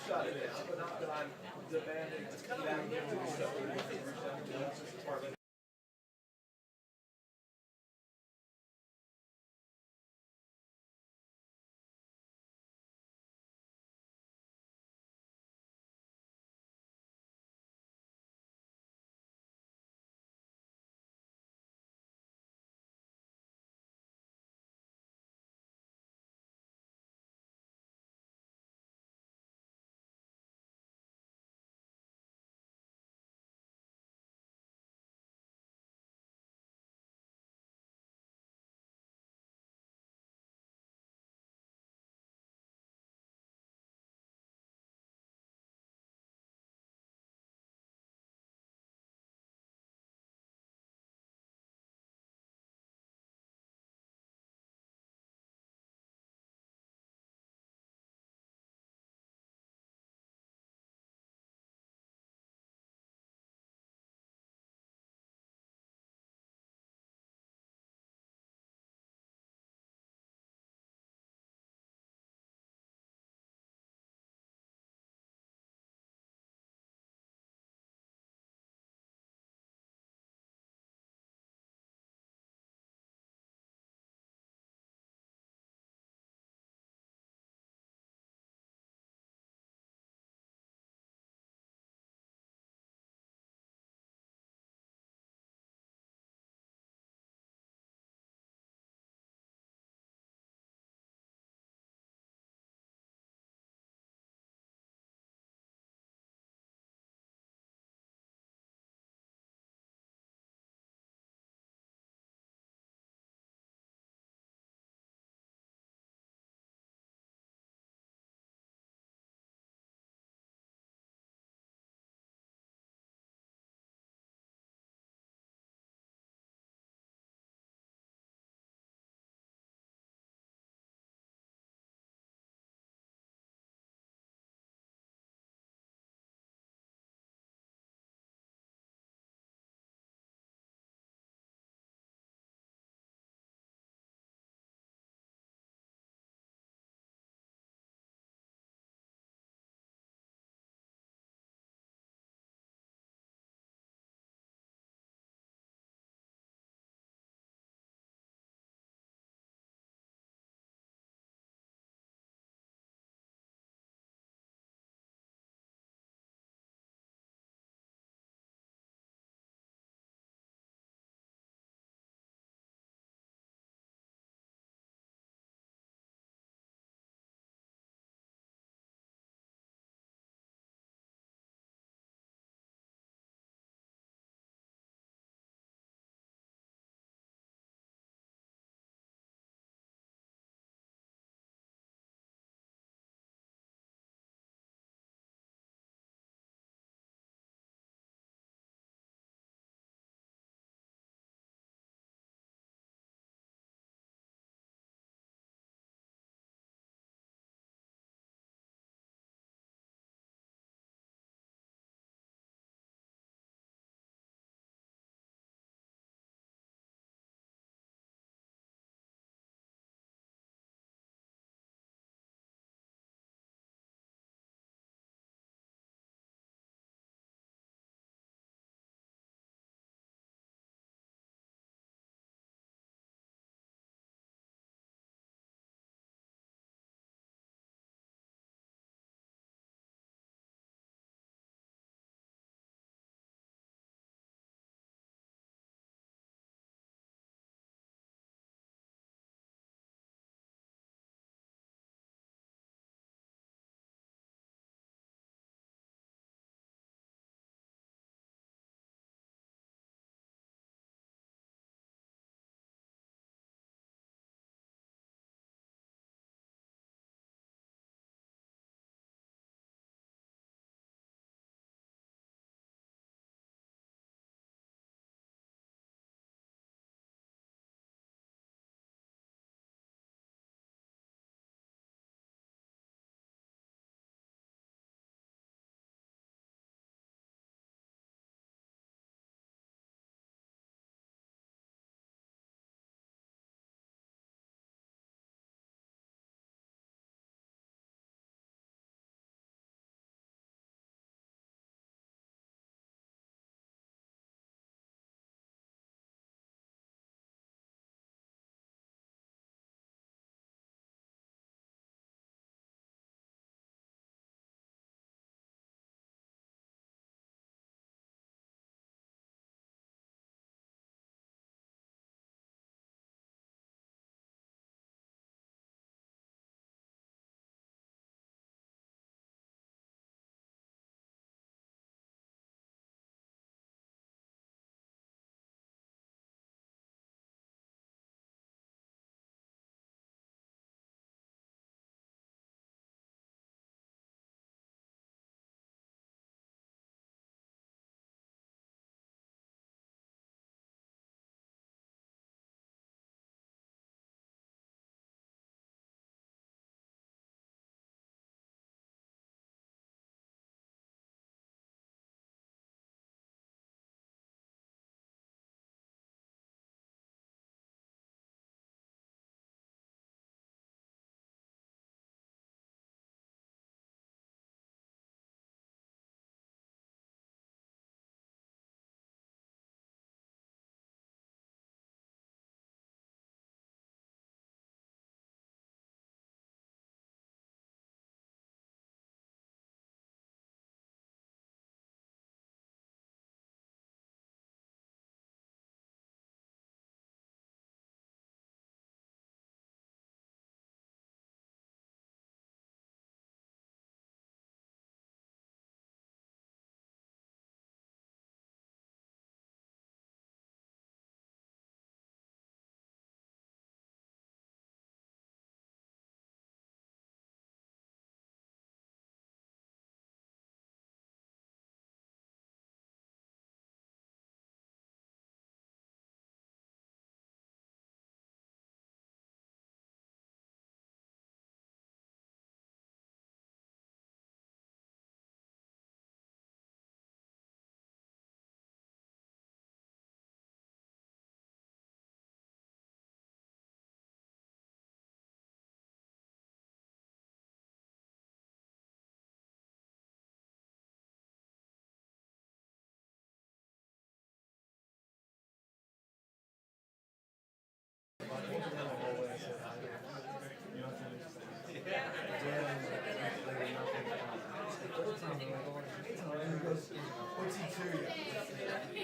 Shut it down, but not that I'm debating.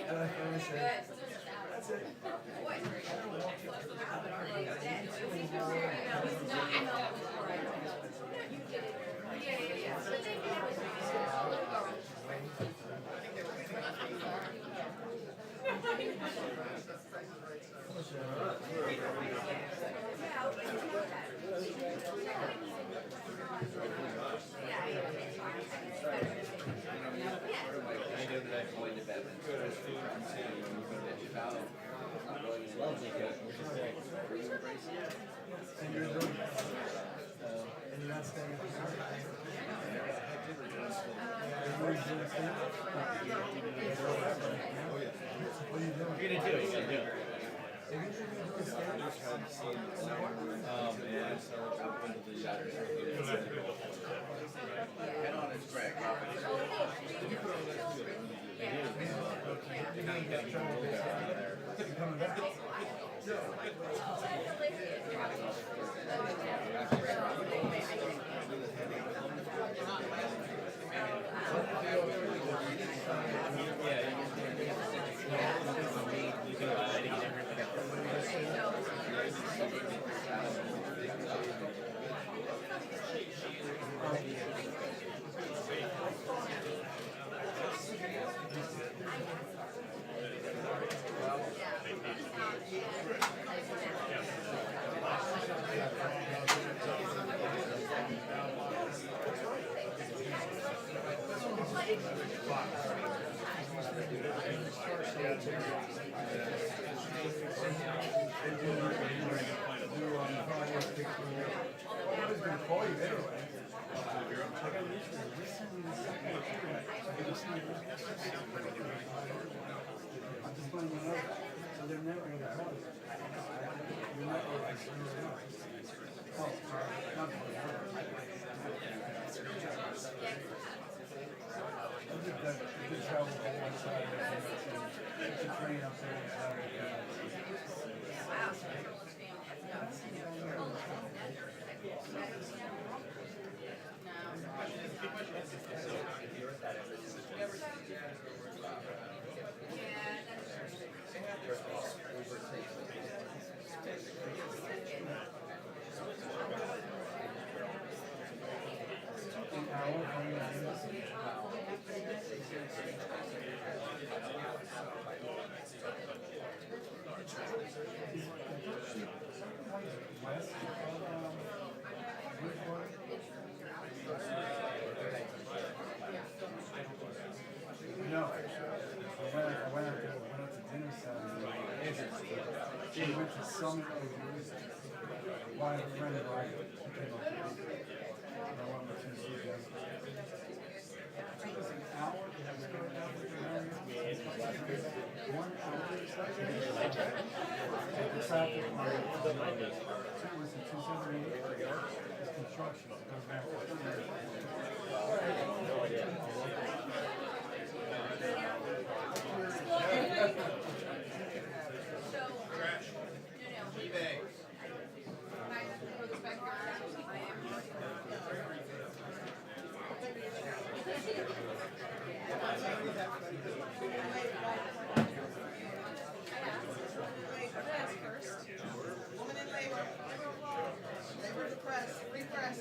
That's it. And you're doing and you're not staying at the house. What are you doing? You're gonna do it. You're gonna do it. Head on its crack. No, I went out to dinner Saturday. We went to Summit over why a friend of mine came up with it. And I wanted to see you guys. It took us an hour to have started out with the area. 1 hour. The traffic on it was in 278. It's construction. It goes back Repress.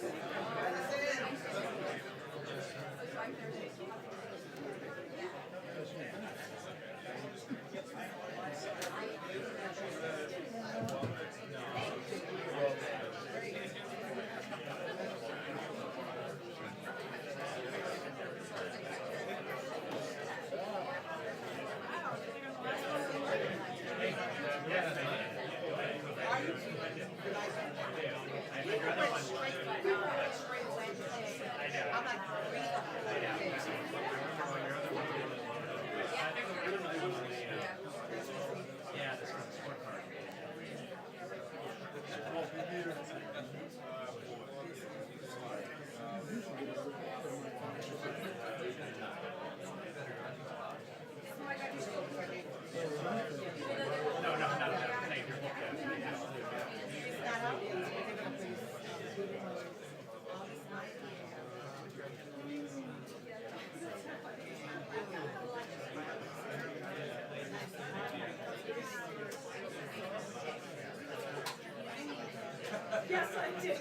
Yes, I do.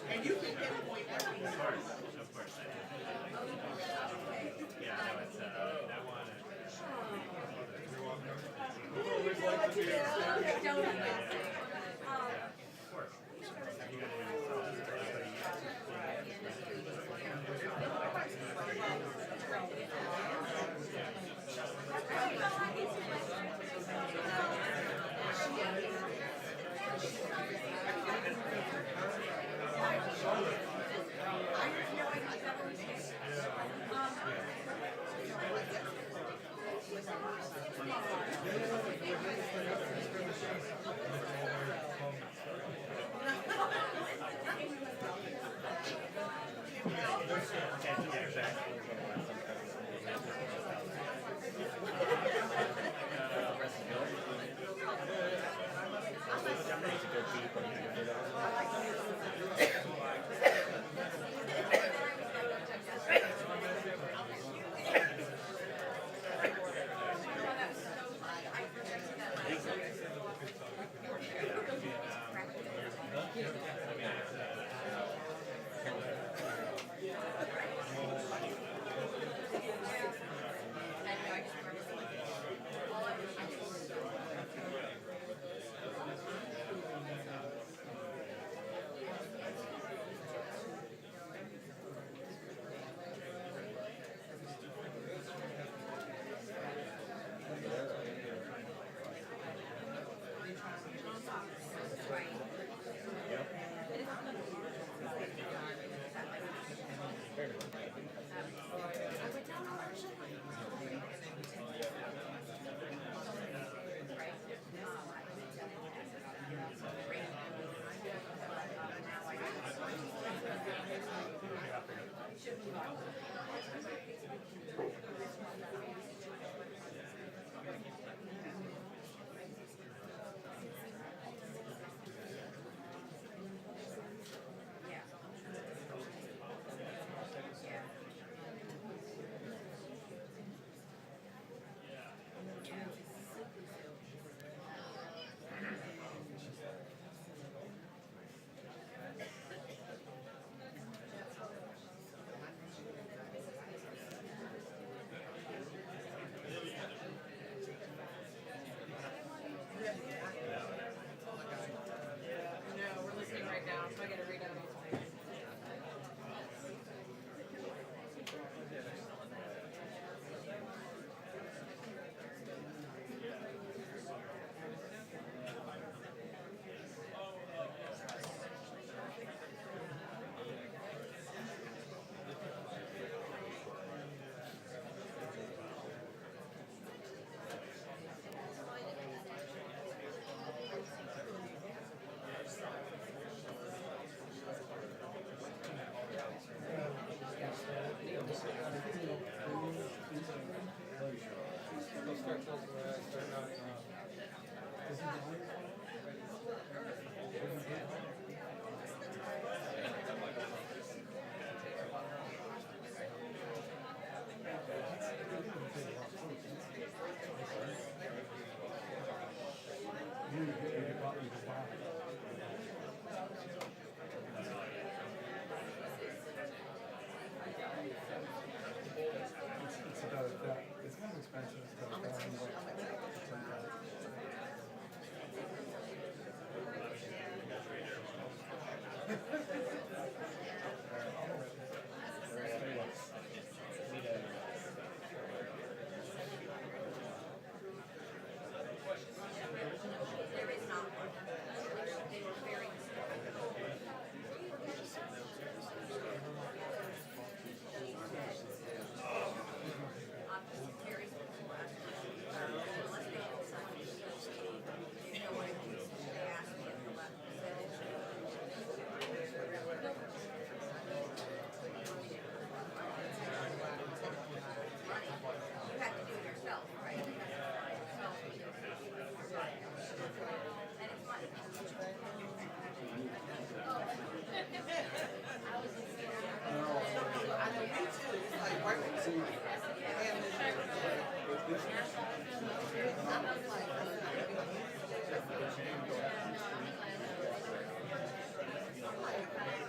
And you can pinpoint everything. Of course. Yeah, no, it's that one. Of course.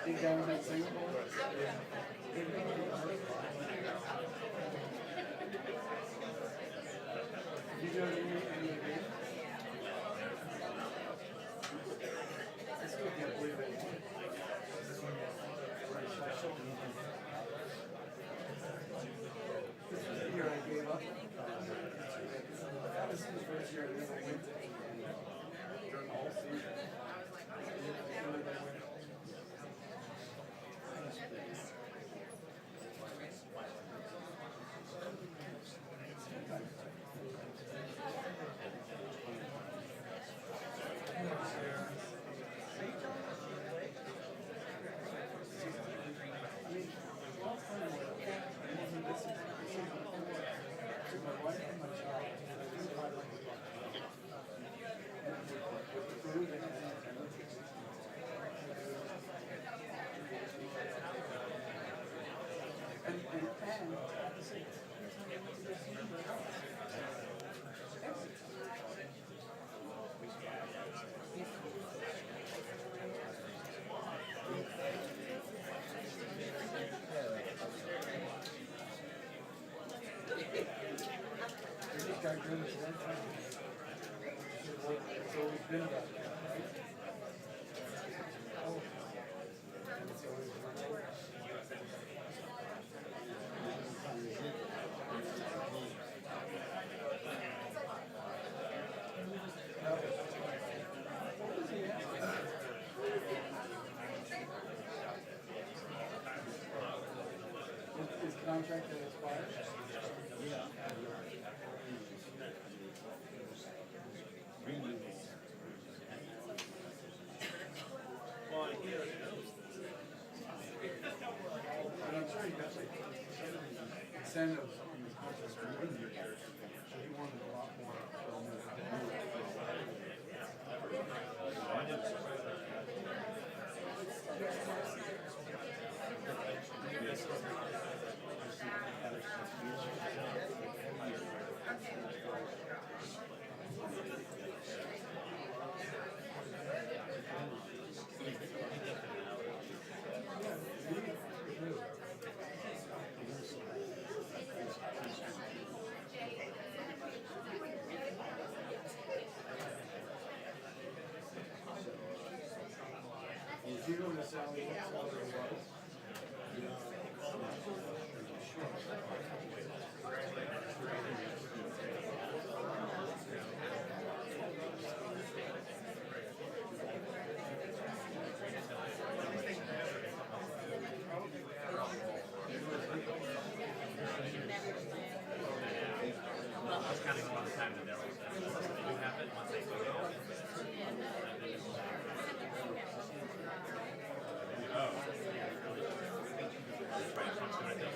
Big guy was in Singapore. You do any game? I still can't believe it. This was the year I gave up. This is the first year I really went during the whole season. His contract that expires? And I'm sure he got like incentives on his contract for 1 year. So he wanted a lot more from Do you know the salary was? Well, I was counting a lot of time that there was something new happened once they took it. Oh. Right, so I'm just gonna do it.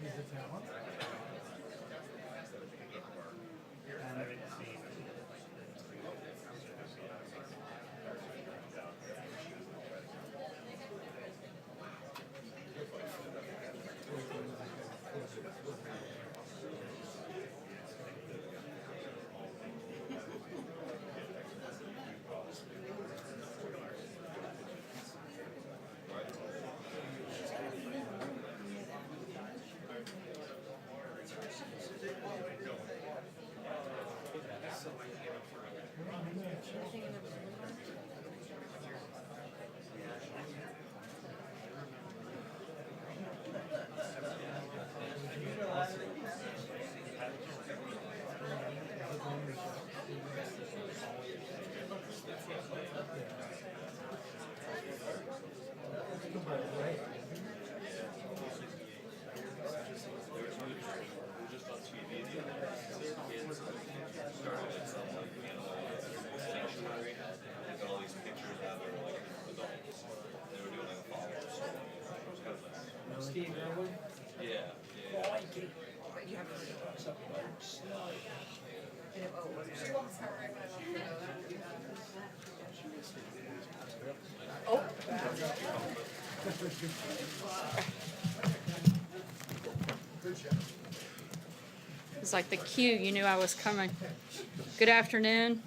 He's a talent. Steve Irwin? It's like the cue, you knew I was coming. Good afternoon.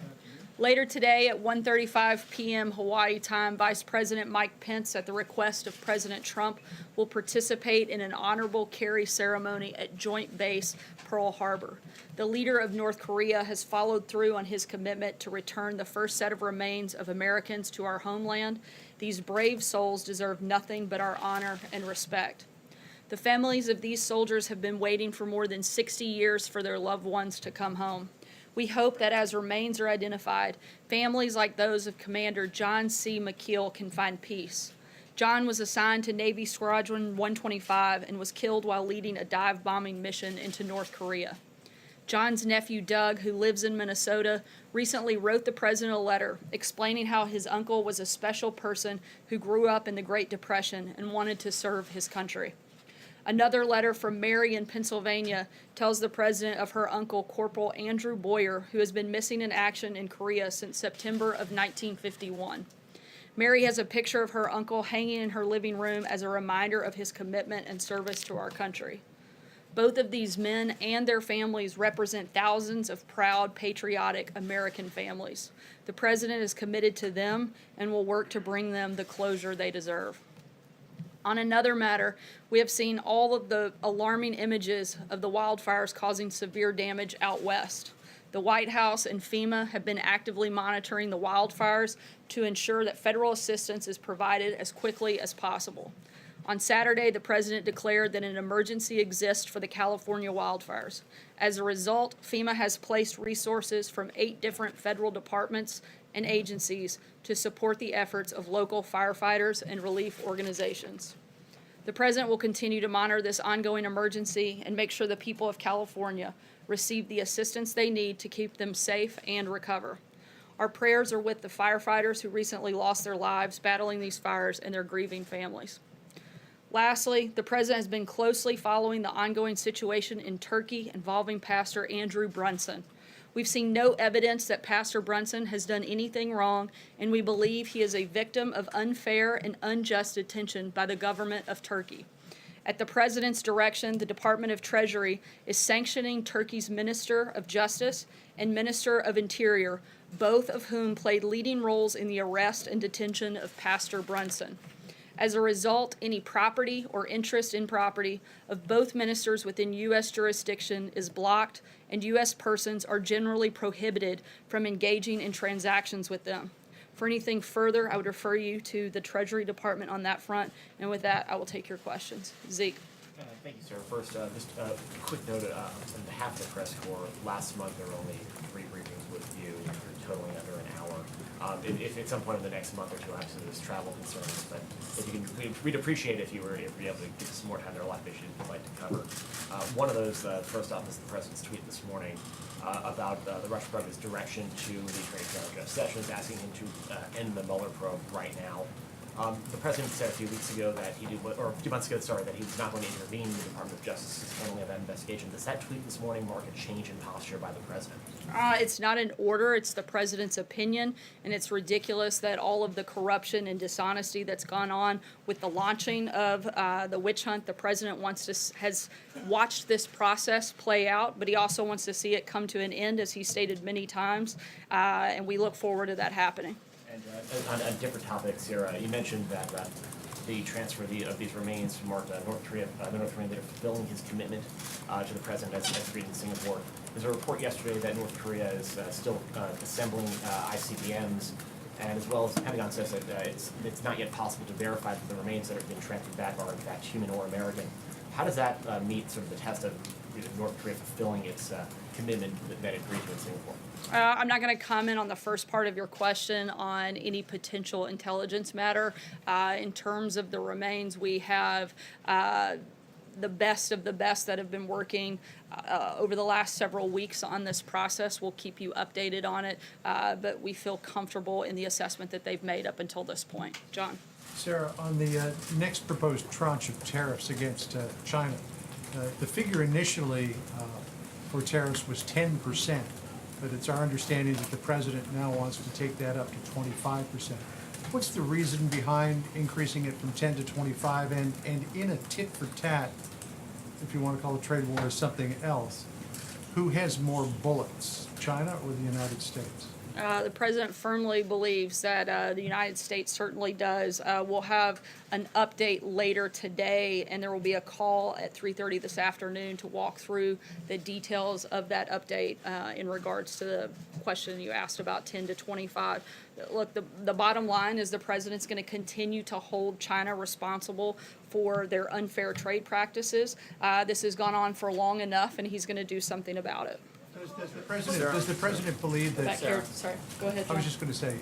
Later today at 1:35 p.m. Hawaii time, Vice President Mike Pence, at the request of President Trump, will participate in an honorable carry ceremony at Joint Base Pearl Harbor. The leader of North Korea has followed through on his commitment to return the first set of remains of Americans to our homeland. These brave souls deserve nothing but our honor and respect. The families of these soldiers have been waiting for more than 60 years for their loved ones to come home. We hope that as remains are identified, families like those of Commander John C. McKeel can find peace. John was assigned to Navy Squadron 125 and was killed while leading a dive bombing mission into North Korea. John's nephew Doug, who lives in Minnesota, recently wrote the president a letter explaining how his uncle was a special person who grew up in the Great Depression and wanted to serve his country. Another letter from Mary in Pennsylvania tells the president of her uncle, Corporal Andrew Boyer, who has been missing in action in Korea since September of 1951. Mary has a picture of her uncle hanging in her living room as a reminder of his commitment and service to our country. Both of these men and their families represent thousands of proud, patriotic American families. The president is committed to them and will work to bring them the closure they deserve. On another matter, we have seen all of the alarming images of the wildfires causing severe damage out west. The White House and FEMA have been actively monitoring the wildfires to ensure that federal assistance is provided as quickly as possible. On Saturday, the president declared that an emergency exists for the California wildfires. As a result, FEMA has placed resources from 8 different federal departments and agencies to support the efforts of local firefighters and relief organizations. The president will continue to monitor this ongoing emergency and make sure the people of California receive the assistance they need to keep them safe and recover. Our prayers are with the firefighters who recently lost their lives battling these fires and their grieving families. Lastly, the president has been closely following the ongoing situation in Turkey involving Pastor Andrew Brunson. We've seen no evidence that Pastor Brunson has done anything wrong, and we believe he is a victim of unfair and unjust detention by the government of Turkey. At the president's direction, the Department of Treasury is sanctioning Turkey's Minister of Justice and Minister of Interior, both of whom played leading roles in the arrest and detention of Pastor Brunson. As a result, any property or interest in property of both ministers within U.S. jurisdiction is blocked, and U.S. persons are generally prohibited from engaging in transactions with them. For anything further, I would refer you to the Treasury Department on that front, and with that, I will take your questions. Zeke. Thank you, sir. First, just a quick note on behalf of the press corps. Last month, there were only 3 briefings with you, totaling under an hour. If at some point in the next month or two, obviously there's travel concerns, but if you can, we'd appreciate if you were able to give us some more time. There are a lot of issues we'd like to cover. One of those, first off, is the president's tweet this morning about the Russian president's direction to the Attorney General Jeff Sessions, asking him to end the Mueller probe right now. The president said a few weeks ago that or a few months ago, sorry, that he was not going to intervene in the Department of Justice's handling of that investigation. Does that tweet this morning mark a change in posture by the president? It's not an order, it's the president's opinion, and it's ridiculous that all of the corruption and dishonesty that's gone on with the launching of the witch hunt, the president has watched this process play out, but he also wants to see it come to an end, as he stated many times, and we look forward to that happening. And on different topics here, you mentioned that the transfer of these remains marked North Korea, the North Korean leader fulfilling his commitment to the president as agreed in Singapore. There's a report yesterday that North Korea is still assembling ICBMs, and as well as the Pentagon says that it's not yet possible to verify that the remains that have been transferred back are in fact human or American. How does that meet sort of the test of North Korea fulfilling its commitment that it agreed to in Singapore? I'm not going to comment on the first part of your question on any potential intelligence matter. In terms of the remains, we have the best of the best that have been working over the last several weeks on this process. We'll keep you updated on it, but we feel comfortable in the assessment that they've made up until this point. John? Sarah, on the next proposed tranche of tariffs against China, the figure initially for tariffs was 10%, but it's our understanding that the president now wants to take that up to 25%. What's the reason behind increasing it from 10 to 25? And in a tit for tat, if you want to call a trade war or something else, who has more bullets, China or the United States? The president firmly believes that the United States certainly does. We'll have an update later today, and there will be a call at 3:30 this afternoon to walk through the details of that update in regards to the question you asked about 10 to 25. Look, the bottom line is the president's going to continue to hold China responsible for their unfair trade practices. This has gone on for long enough, and he's going to do something about it. Does the president believe that? Back here, sorry, go ahead, I John. was just going to say,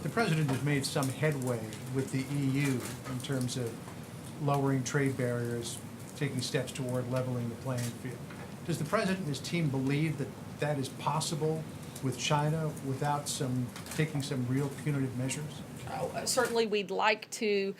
the president has made some headway with the EU in terms of lowering trade barriers, taking steps toward leveling the playing field. Does the president and his team believe that that is possible with China without taking some real punitive measures? Certainly, we'd like to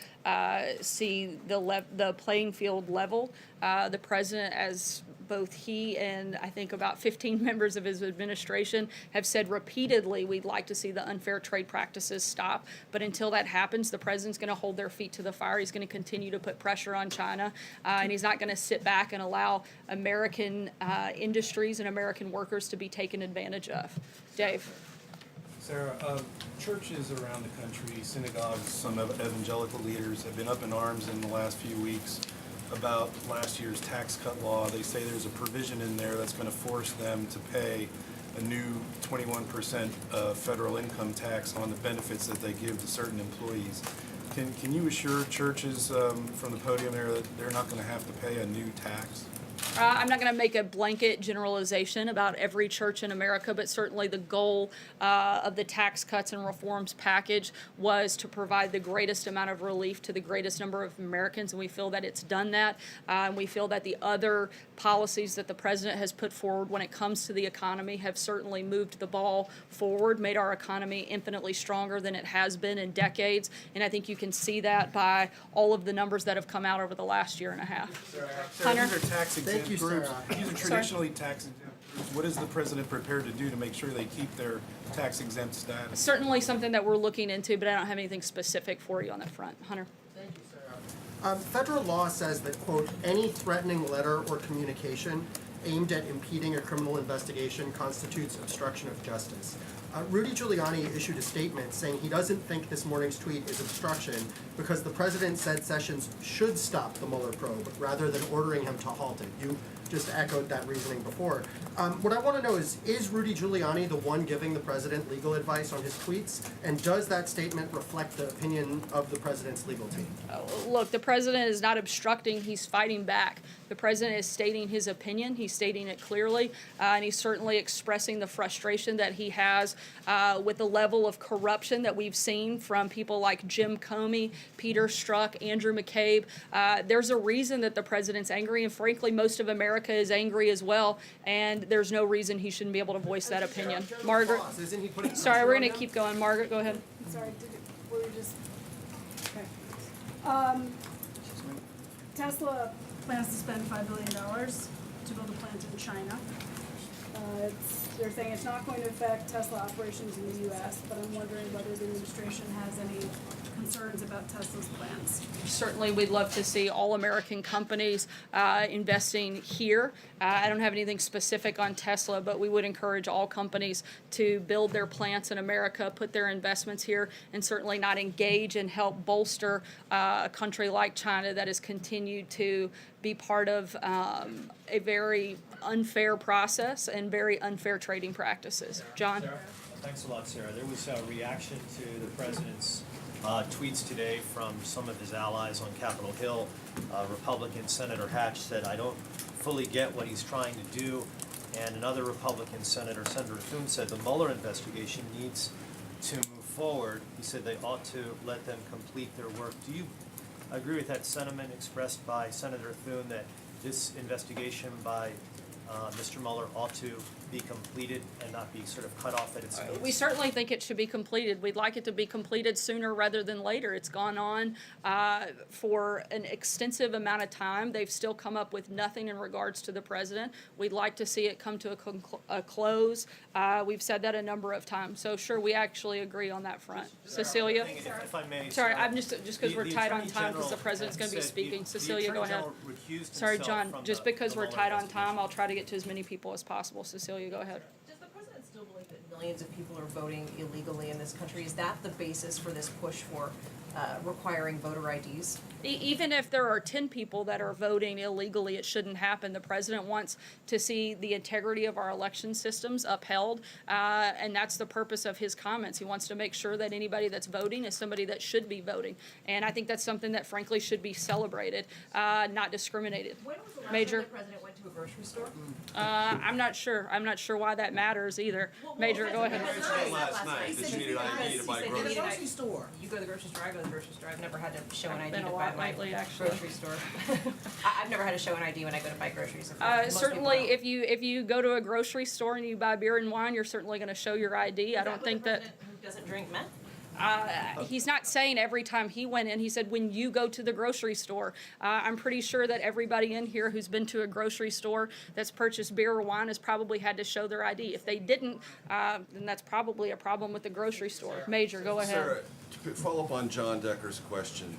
see the playing field level. The president, as both he and I think about 15 members of his administration have said repeatedly, we'd like to see the unfair trade practices stop. But until that happens, the president's going to hold their feet to the fire. He's going to continue to put pressure on China, and he's not going to sit back and allow American industries and American workers to be taken advantage of. Dave? Sarah, churches around the country, synagogues, some evangelical leaders have been up in arms in the last few weeks about last year's tax cut law. They say there's a provision in there that's going to force them to pay a new 21% federal income tax on the benefits that they give to certain employees. Can you assure churches from the podium there that they're not going to have to pay a new tax? I'm not going to make a blanket generalization about every church in America, but certainly the goal of the tax cuts and reforms package was to provide the greatest amount of relief to the greatest number of Americans, and we feel that it's done that. And we feel that the other policies that the president has put forward when it comes to the economy have certainly moved the ball forward, made our economy infinitely stronger than it has been in decades, and I think you can see that by all of the numbers that have come out over the last year and a half. Hunter? These are tax exempt you, groups. Sarah. These are traditionally tax exempt groups. What is the president prepared to do to make sure they keep their tax exempt status? Certainly something that we're looking into, but I don't have anything specific for you on that front. Hunter? Thank you, Sarah. Federal law says that, quote, any threatening letter or communication aimed at impeding a criminal investigation constitutes obstruction of justice. Rudy Giuliani issued a statement saying he doesn't think this morning's tweet is obstruction because the president said Sessions should stop the Mueller probe rather than ordering him to halt it. You just echoed that reasoning before. What I want to know is Rudy Giuliani the one giving the president legal advice on his tweets? And does that statement reflect the opinion of the president's legal team? Look, the president is not obstructing, he's fighting back. The president is stating his opinion, he's stating it clearly, and he's certainly expressing the frustration that he has with the level of corruption that we've seen from people like Jim Comey, Peter Strzok, Andrew McCabe. There's a reason that the president's angry, and frankly, most of America is angry as well, and there's no reason he shouldn't be able to voice that opinion. Margaret? Isn't he putting Sorry, pressure we're on going to them? keep going. Margaret, go ahead. Sorry, were we just Tesla plans to spend $5 billion to build a plant in China. They're saying it's not going to affect Tesla operations in the U.S., but I'm wondering whether the administration has any concerns about Tesla's plans. Certainly, we'd love to see all American companies investing here. I don't have anything specific on Tesla, but we would encourage all companies to build their plants in America, put their investments here, and certainly not engage and help bolster a country like China that has continued to be part of a very unfair process and very unfair trading practices. John? Thanks a lot, Sarah. There was a reaction to the president's tweets today from some of his allies on Capitol Hill. Republican Senator Hatch said, "I don't fully get what he's trying to do." And another Republican senator, Senator Thune, said the Mueller investigation needs to move forward. He said they ought to let them complete their work. Do you agree with that sentiment expressed by Senator Thune that this investigation by Mr. Mueller ought to be completed and not be sort of cut off at its We knees? certainly think it should be completed. We'd like it to be completed sooner rather than later. It's gone on for an extensive amount of time. They've still come up with nothing in regards to the president. We'd like to see it come to a close. We've said that a number of times. So sure, we actually agree on that front. Cecilia? If I may. Sorry, Sarah, I'm just because we're the tight on Attorney time because the General president's going to be said speaking. the Cecilia, go Attorney ahead. General recused Sorry, himself John, from just the because we're Mueller tight on investigation. time, I'll try to get to as many people as possible. Cecilia, go ahead. Does the president still believe that millions of people are voting illegally in this country? Is that the basis for this push for requiring voter IDs? Even if there are 10 people that are voting illegally, it shouldn't happen. The president wants to see the integrity of our election systems upheld, and that's the purpose of his comments. He wants to make sure that anybody that's voting is somebody that should be voting, and I think that's something that frankly should be celebrated, not discriminated. When was the last Major? time the president went to a grocery store? I'm not sure. I'm not sure why that matters either. Major, go ahead. Last night that you needed ID to buy groceries. groceries. Store. You go to the grocery store, I go to the grocery store. I've never had to show an I've ID been to a buy lot my lately, actually. grocery store. I've never had to show an ID when I go to buy groceries. Most people Certainly, don't. if you go to a grocery store and you buy beer and wine, you're certainly going to show your ID. I don't think that. Is that what the president who doesn't drink meant? He's not saying every time he went in. He said when you go to the grocery store. I'm pretty sure that everybody in here who's been to a grocery store that's purchased beer or wine has probably had to show their ID. If they didn't, then that's probably a problem with the grocery store. Major, go ahead. Sarah, to follow up on John Decker's question,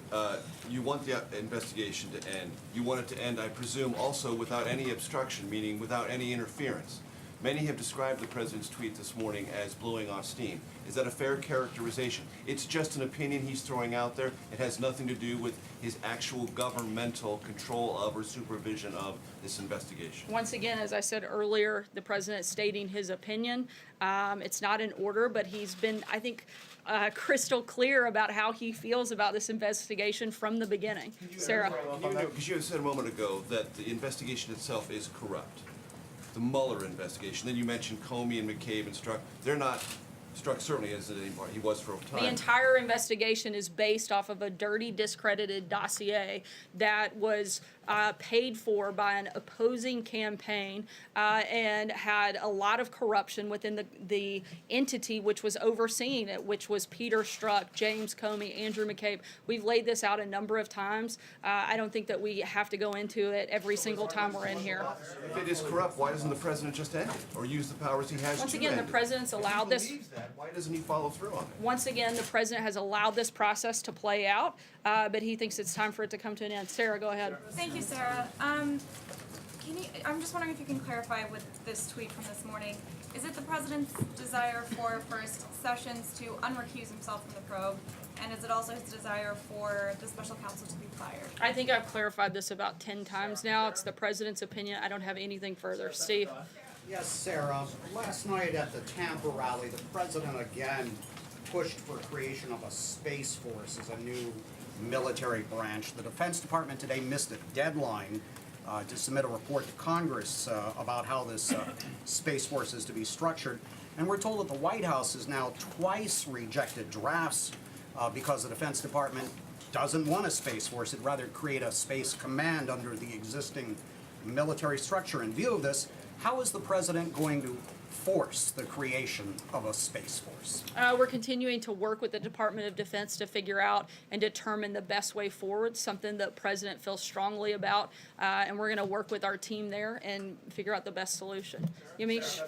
you want the investigation to end. You want it to end, I presume, also without any obstruction, meaning without any interference. Many have described the president's tweet this morning as blowing off steam. Is that a fair characterization? It's just an opinion he's throwing out there. It has nothing to do with his actual governmental control of or supervision of this investigation. Once again, as I said earlier, the president stating his opinion. It's not an order, but he's been, I think, crystal clear about how he feels about this investigation from the beginning. Sarah. Because you said a moment ago that the investigation itself is corrupt. The Mueller investigation. Then you mentioned Comey and McCabe and Strzok. They're not, Strzok certainly isn't anymore. He was for a time. The entire investigation is based off of a dirty, discredited dossier that was paid for by an opposing campaign and had a lot of corruption within the entity which was overseeing it, which was Peter Strzok, James Comey, Andrew McCabe. We've laid this out a number of times. I don't think that we have to go into it every single time we're in here. If it is corrupt, why doesn't the president just end it or use the powers he has Once to again, end the it? president's allowed If this. he believes that, why doesn't he follow through on it? Once again, the president has allowed this process to play out, but he thinks it's time for it to come to an end. Sarah, go ahead. Thank you, Sarah. I'm just wondering if you can clarify with this tweet from this morning. Is it the president's desire for first Sessions to unrecuse himself from the probe? And is it also his desire for the special counsel to be fired? I think I've clarified this about 10 times now. It's the president's opinion. I don't have anything further. Steve? Yes, Sarah. Last night at the Tampa rally, the president again pushed for creation of a Space Force as a new military branch. The Defense Department today missed a deadline to submit a report to Congress about how this Space Force is to be structured. And we're told that the White House has now twice rejected drafts because the Defense Department doesn't want a Space Force. It'd rather create a Space Command under the existing military structure. In view of this, how is the president going to force the creation of a Space Force? We're continuing to work with the Department of Defense to figure out and determine the best way forward, something the president feels strongly about, and we're going to work with our team there and figure out the best solution. Yamiche?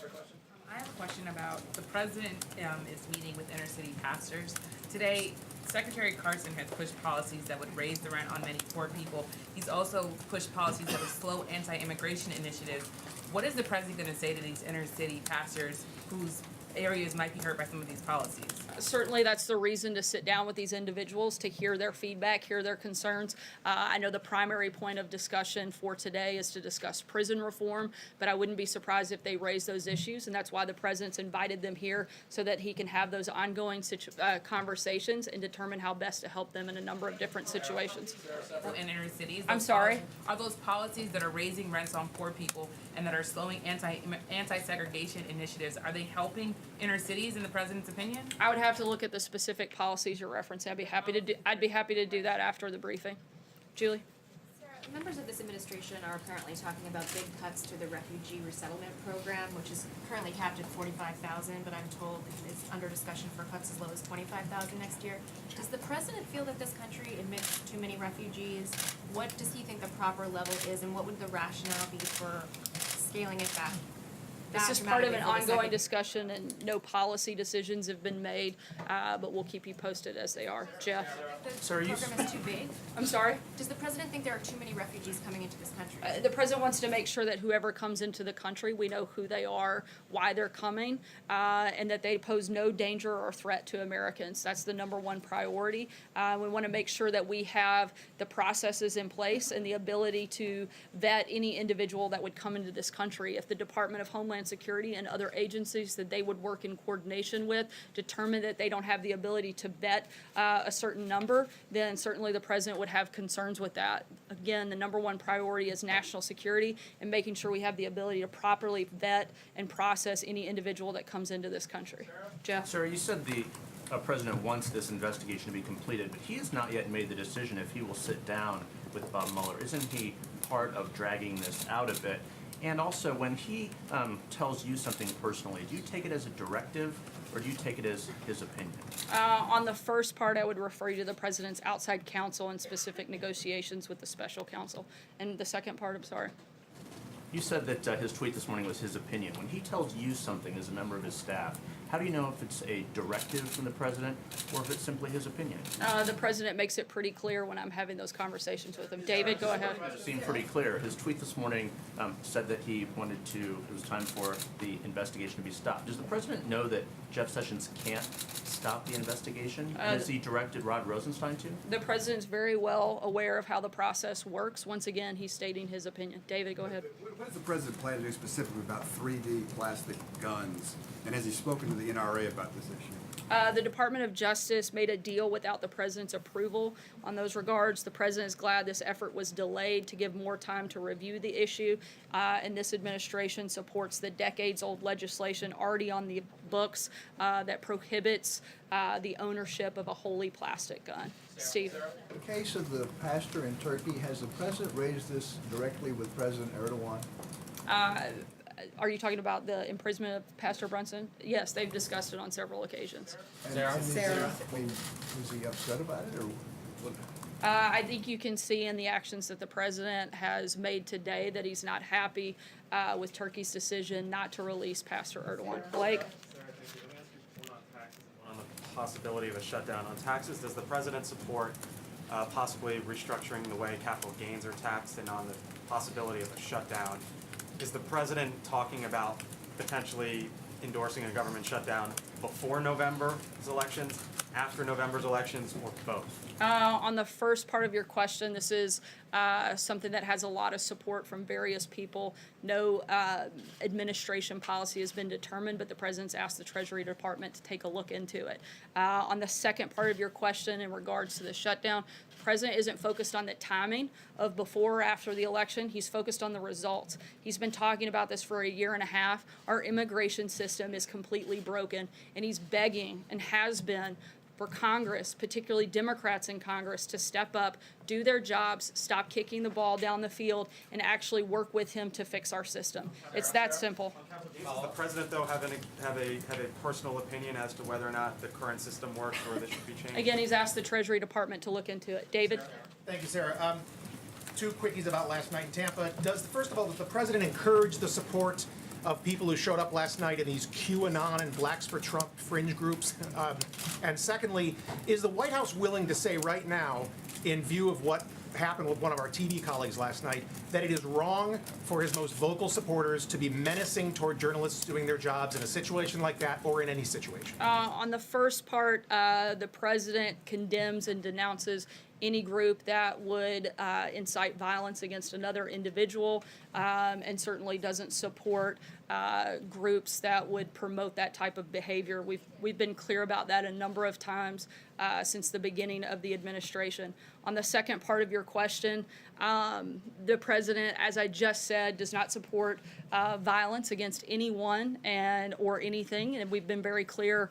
I have a question about the president is meeting with inner city pastors. Today, Secretary Carson has pushed policies that would raise the rent on many poor people. He's also pushed policies that would slow anti-immigration initiatives. What is the president going to say to these inner city pastors whose areas might be hurt by some of these policies? Certainly, that's the reason to sit down with these individuals, to hear their feedback, hear their concerns. I know the primary point of discussion for today is to discuss prison reform, but I wouldn't be surprised if they raise those issues, and that's why the president's invited them here so that he can have those ongoing conversations and determine how best to help them in a number of different situations. In inner cities? I'm sorry? Are those policies that are raising rents on poor people and that are slowing anti-segregation initiatives, are they helping inner cities in the president's opinion? I would have to look at the specific policies you're referencing. I'd be happy to do that after the briefing. Julie? Sarah, members of this administration are apparently talking about big cuts to the refugee resettlement program, which is currently capped at 45,000, but I'm told it's under discussion for cuts as low as 25,000 next year. Does the president feel that this country admits too many refugees? What does he think the proper level is, and what would the rationale be for scaling it back? This is part of an ongoing discussion, and no policy decisions have been made, but we'll keep you posted as they are. Jeff? The program is too big? I'm sorry? Does the president think there are too many refugees coming into this country? The president wants to make sure that whoever comes into the country, we know who they are, why they're coming, and that they pose no danger or threat to Americans. That's the number one priority. We want to make sure that we have the processes in place and the ability to vet any individual that would come into this country. If the Department of Homeland Security and other agencies that they would work in coordination with determine that they don't have the ability to vet a certain number, then certainly the president would have concerns with that. Again, the number one priority is national security and making sure we have the ability to properly vet and process any individual that comes into this country. Jeff? Sir, you said the president wants this investigation to be completed, but he has not yet made the decision if he will sit down with Bob Mueller. Isn't he part of dragging this out a bit? And also, when he tells you something personally, do you take it as a directive or do you take it as his opinion? On the first part, I would refer you to the president's outside counsel and specific negotiations with the special counsel. And the second part, I'm sorry. You said that his tweet this morning was his opinion. When he tells you something as a member of his staff, how do you know if it's a directive from the president or if it's simply his opinion? The president makes it pretty clear when I'm having those conversations with him. David, go ahead. It seemed pretty clear. His tweet this morning said that he wanted to, it was time for the investigation to be stopped. Does the president know that Jeff Sessions can't stop the investigation? And has he directed Rod Rosenstein to? The president's very well aware of how the process works. Once again, he's stating his opinion. David, go ahead. What does the president plan to do specifically about 3D plastic guns? And has he spoken to the NRA about this issue? The Department of Justice made a deal without the president's approval on those regards. The president is glad this effort was delayed to give more time to review the issue, and this administration supports the decades-old legislation already on the books that prohibits the ownership of a wholly plastic gun. Steve? In the case of the pastor in Turkey, has the president raised this directly with President Erdogan? Are you talking about the imprisonment of Pastor Brunson? Yes, they've discussed it on several occasions. Sarah? I mean, is he upset about it, or what? I think you can see in the actions that the president has made today that he's not happy with Turkey's decision not to release Pastor Erdogan. Blake? On the possibility of a shutdown on taxes, does the president support possibly restructuring the way capital gains are taxed, and on the possibility of a shutdown? Is the president talking about potentially endorsing a government shutdown before November's elections, after November's elections, or both? On the first part of your question, this is something that has a lot of support from various people. No administration policy has been determined, but the president's asked the Treasury Department to take a look into it. On the second part of your question in regards to the shutdown, the president isn't focused on the timing of before or after the election. He's focused on the results. He's been talking about this for a year and a half. Our immigration system is completely broken, and he's begging and has been for Congress, particularly Democrats in Congress, to step up, do their jobs, stop kicking the ball down the field, and actually work with him to fix our system. It's that simple. Does the president, though, have a personal opinion as to whether or not the current system works or this should be changed? Again, he's asked the Treasury Department to look into it. David? Thank you, Sarah. Two quickies about last night in Tampa. First of all, does the president encourage the support of people who showed up last night in these QAnon and Blacks for Trump fringe groups? And secondly, is the White House willing to say right now, in view of what happened with one of our TV colleagues last night, that it is wrong for his most vocal supporters to be menacing toward journalists doing their jobs in a situation like that or in any situation? On the first part, the president condemns and denounces any group that would incite violence against another individual, and certainly doesn't support groups that would promote that type of behavior. We've been clear about that a number of times since the beginning of the administration. On the second part of your question, the president, as I just said, does not support violence against anyone or anything, and we've been very clear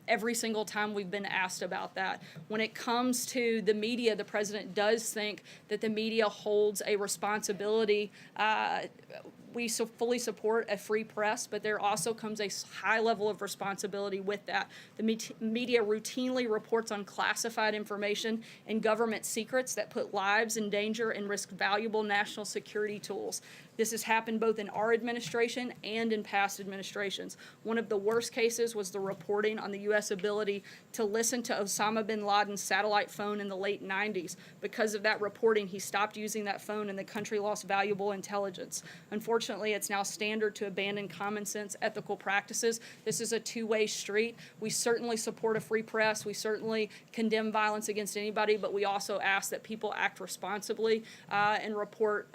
every single time we've been asked about that. When it comes to the media, the president does think that the media holds a responsibility. We fully support a free press, but there also comes a high level of responsibility with that. The media routinely reports on classified information and government secrets that put lives in danger and risk valuable national security tools. This has happened both in our administration and in past administrations. One of the worst cases was the reporting on the U.S. ability to listen to Osama bin Laden's satellite phone in the late 90s. Because of that reporting, he stopped using that phone and the country lost valuable intelligence. Unfortunately, it's now standard to abandon common sense ethical practices. This is a two-way street. We certainly support a free press. We certainly condemn violence against anybody, but we also ask that people act responsibly and report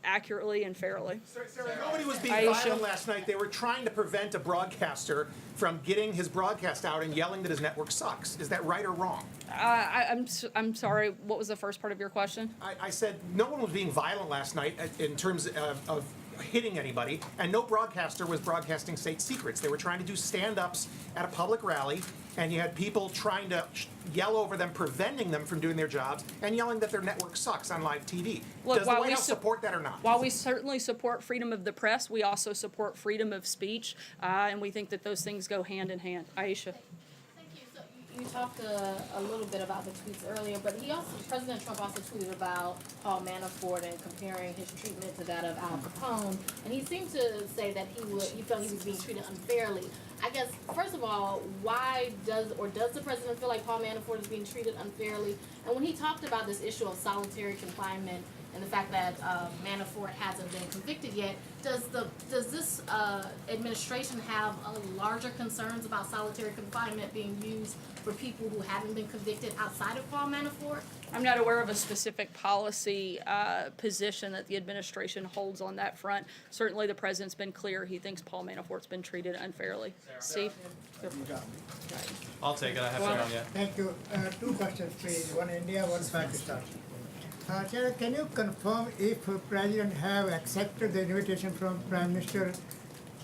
accurately and fairly. Sarah, nobody was being violent last night. They were trying to prevent a broadcaster from getting his broadcast out and yelling that his network sucks. Is that right or wrong? I'm sorry, what was the first part of your question? I said no one was being violent last night in terms of hitting anybody, and no broadcaster was broadcasting state secrets. They were trying to do stand-ups at a public rally, and you had people trying to yell over them, preventing them from doing their jobs, and yelling that their network sucks on live TV. Look, Does the White House support that or not? While we certainly support freedom of the press, we also support freedom of speech, and we think that those things go hand in hand. Aisha. You talked a little bit about the tweets earlier, but President Trump also tweeted about Paul Manafort and comparing his treatment to that of Al Capone, and he seemed to say that he felt he was being treated unfairly. I guess, first of all, why does the president feel like Paul Manafort is being treated unfairly? And when he talked about this issue of solitary confinement and the fact that Manafort hasn't been convicted yet, does this administration have larger concerns about solitary confinement being used for people who haven't been convicted outside of Paul Manafort? I'm not aware of a specific policy position that the administration holds on that front. Certainly, the president's been clear. He thinks Paul Manafort's been treated unfairly. Steve? I'll take it. I haven't gone yet. Thank you. Two questions, please. One India, one Pakistan. Chair, can you confirm if President have accepted the invitation from Prime Minister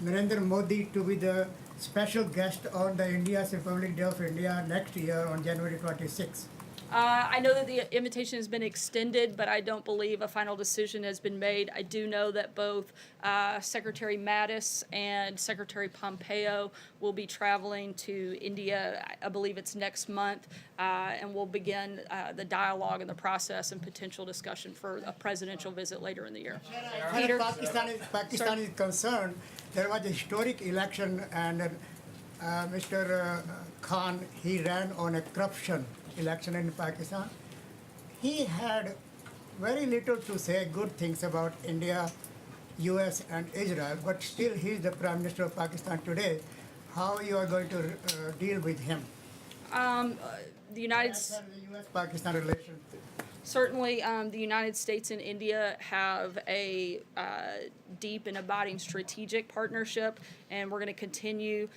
Narendra Modi to be the special guest on the India's Republic Day of India next year on January 26th? I know that the invitation has been extended, but I don't believe a final decision has been made. I do know that both Secretary Mattis and Secretary Pompeo will be traveling to India. I believe it's next month, and we'll begin the dialogue and the process and potential discussion for a presidential visit later in the year. Peter? Pakistan is concerned. There was a historic election, and Mr. Khan, he ran on a corruption election in Pakistan. He had very little to say good things about India, US and Israel, but still he is the Prime Minister of Pakistan today. How you are going to deal with him? The United States. The US-Pakistan relations. Certainly, the United States and India have a deep and abiding strategic partnership, and we're going to continue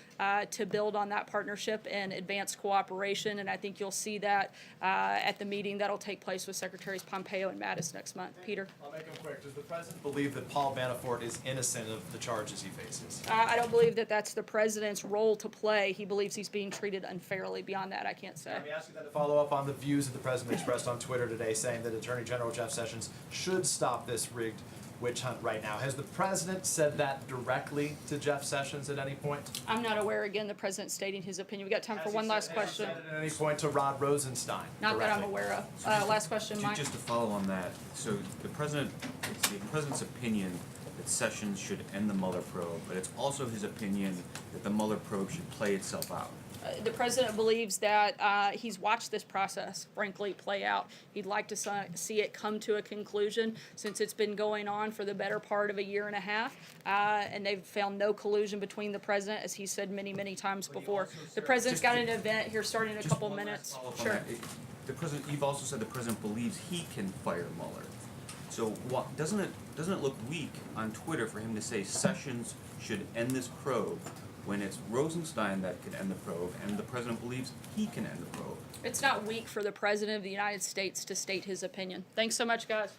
to build on that partnership and advance cooperation. And I think you'll see that at the meeting that'll take place with Secretaries Pompeo and Mattis next month. Peter? I'll make them quick. Does the president believe that Paul Manafort is innocent of the charges he faces? I don't believe that that's the president's role to play. He believes he's being treated unfairly. Beyond that, I can't say. Let me ask you then to follow up on the views that the president expressed on Twitter today, saying that Attorney General Jeff Sessions should stop this rigged witch hunt right now. Has the president said that directly to Jeff Sessions at any point? I'm not aware, again, the president stating his opinion. We got time for one last question. Has he said it at any point to Rod Rosenstein? Not that I'm directly? aware of. Last question, Mike. Just to follow on that, so the it's the president's opinion that Sessions should end the Mueller probe, but it's also his opinion that the Mueller probe should play itself out. The president believes that he's watched this process, frankly, play out. He'd like to see it come to a conclusion since it's been going on for the better part of a year and a half, and they've found no collusion between the president, as he said many, many times before. The president's got an event here starting in a couple minutes. Sure. The president, you've also said the president believes he can fire Mueller. So doesn't it look weak on Twitter for him to say Sessions should end this probe when it's Rosenstein that could end the probe, and the president believes he can end the probe? It's not weak for the president of the United States to state his opinion. Thanks so much, guys.